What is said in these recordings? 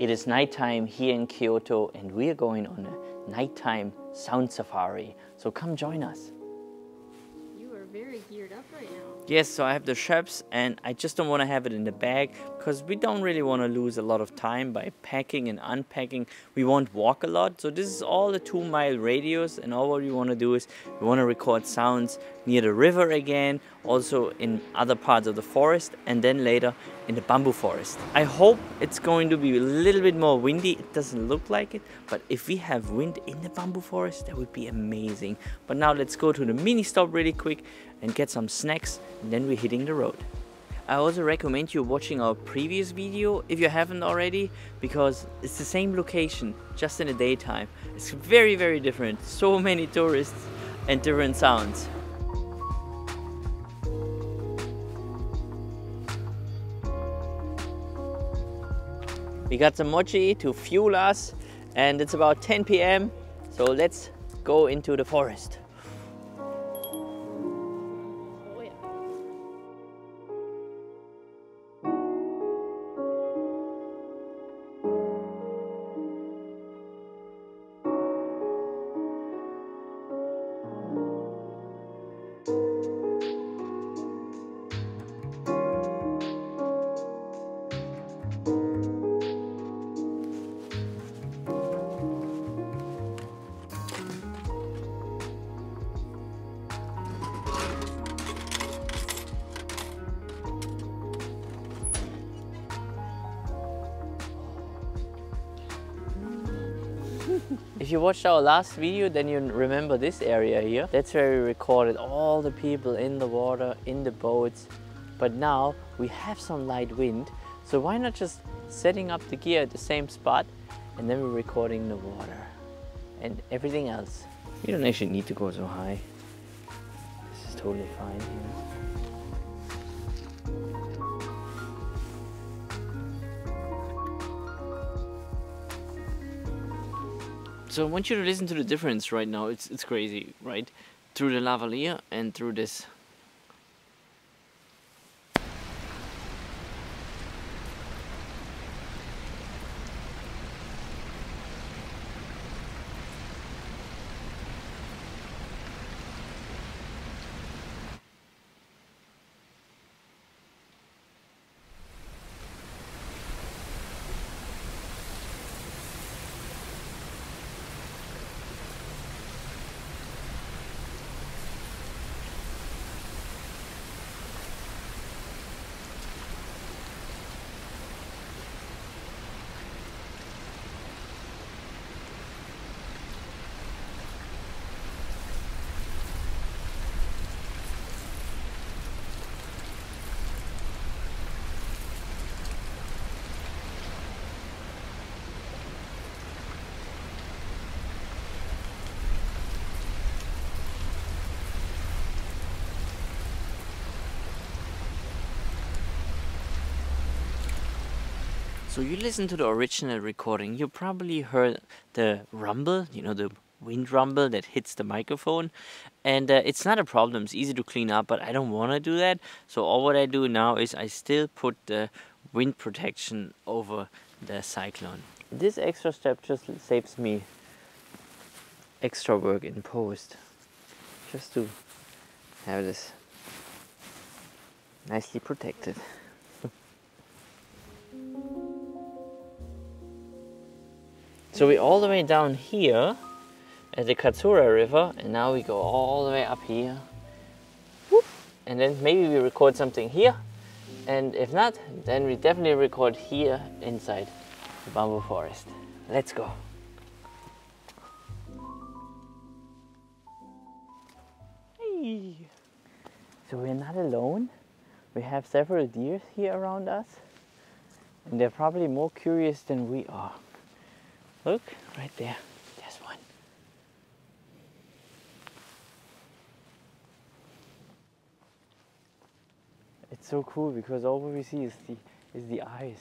It is nighttime here in Kyoto and we are going on a nighttime sound safari. So come join us. You are very geared up right now. Yes, so I have the Schoeps and I just don't want to have it in the bag because we don't really want to lose a lot of time by packing and unpacking. We won't walk a lot, so this is all a 2-mile radius, and all what we want to do is we want to record sounds near the river again, also in other parts of the forest, and then later in the bamboo forest. I hope it's going to be a little bit more windy. It doesn't look like it, but if we have wind in the bamboo forest, that would be amazing. But now let's go to the mini stop really quick and get some snacks, and then we're hitting the road. I also recommend you watching our previous video if you haven't already, because it's the same location, just in the daytime. It's very, very different. So many tourists and different sounds. We got some mochi to fuel us, and it's about 10 p.m. So let's go into the forest. If you watched our last video, then you remember this area here. That's where we recorded all the people in the water, in the boats. But now we have some light wind, so why not just setting up the gear at the same spot, and then we're recording the water and everything else. You don't actually need to go so high. This is totally fine here. So I want you to listen to the difference right now. It's crazy, right? Through the lavalier and through this. So you listen to the original recording, you probably heard the rumble, you know, the wind rumble that hits the microphone. And it's not a problem, it's easy to clean up, but I don't want to do that. So all what I do now is I still put the wind protection over the cyclone. This extra step just saves me extra work in post, just to have this nicely protected. So we're all the way down here at the Katsura River, and now we go all the way up here. Whoop. And then maybe we record something here, and if not, then we definitely record here inside the bamboo forest. Let's go. Hey. So we're not alone. We have several deer here around us, and they're probably more curious than we are. Look, right there, there's one. It's so cool because all we see is the eyes.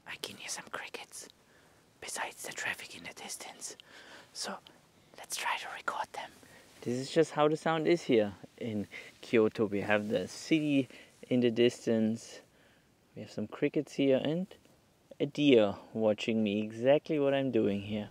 I can hear some crickets besides the traffic in the distance. So let's try to record them. This is just how the sound is here in Kyoto. We have the city in the distance we have some crickets here and a deer watching me, exactly what I'm doing here.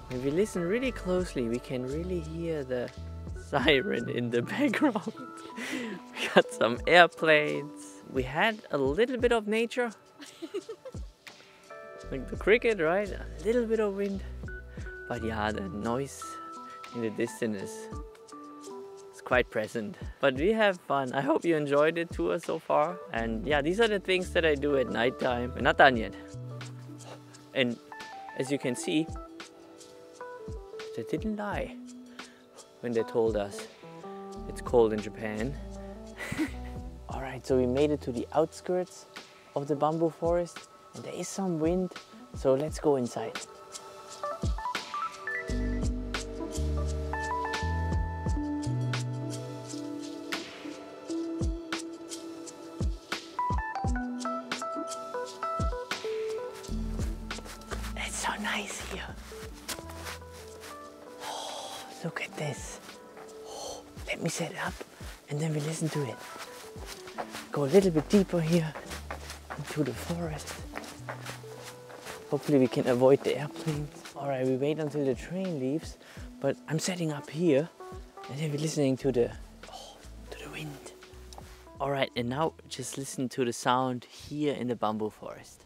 If we listen really closely, we can really hear the siren in the background. We got some airplanes. We had a little bit of nature. Like the cricket, right? A little bit of wind. But yeah, the noise in the distance is quite present. But we have fun. I hope you enjoyed the tour so far. And yeah, these are the things that I do at nighttime. We're not done yet. And as you can see, they didn't lie when they told us it's cold in Japan. Alright, so we made it to the outskirts of the bamboo forest and there is some wind, so let's go inside. It's so nice here. Look at this. Oh, let me set it up and then we listen to it. Go a little bit deeper here into the forest. Hopefully we can avoid the airplanes. Alright, we wait until the train leaves, but I'm setting up here and then we're listening to the wind. Alright, and now just listen to the sound here in the bamboo forest.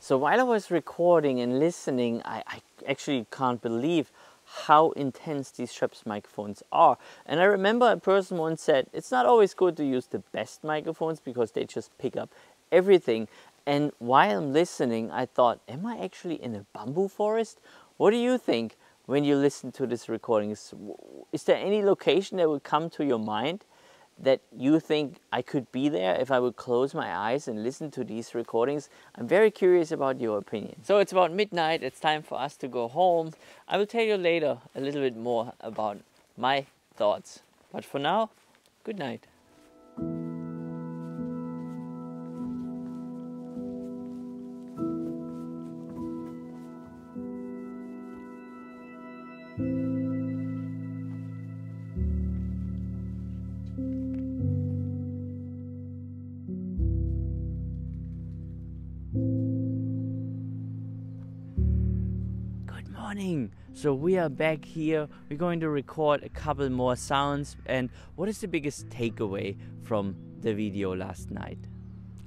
So while I was recording and listening, I actually can't believe how intense these Schoeps microphones are. And I remember a person once said, it's not always good to use the best microphones because they just pick up everything. And while I'm listening, I thought, am I actually in a bamboo forest? What do you think when you listen to this recording? Is there any location that would come to your mind that you think I could be there if I would close my eyes and listen to these recordings? I'm very curious about your opinion. So it's about midnight, it's time for us to go home. I will tell you later a little bit more about my thoughts. But for now, good night. Morning. So we are back here. We're going to record a couple more sounds. And what is the biggest takeaway from the video last night?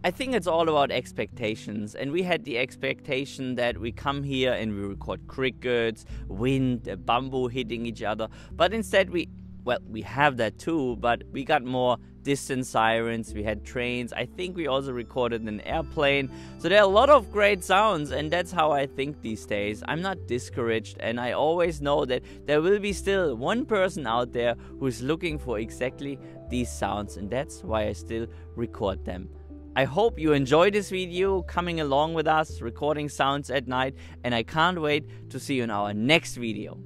I think it's all about expectations, and we had the expectation that we come here and we record crickets, wind, bamboo hitting each other, but instead we Well, we have that too, but we got more distant sirens, we had trains, I think we also recorded an airplane. So there are a lot of great sounds, and that's how I think these days. I'm not discouraged, and I always know that there will be still one person out there who's looking for exactly these sounds, and that's why I still record them. I hope you enjoyed this video, coming along with us, recording sounds at night, and I can't wait to see you in our next video.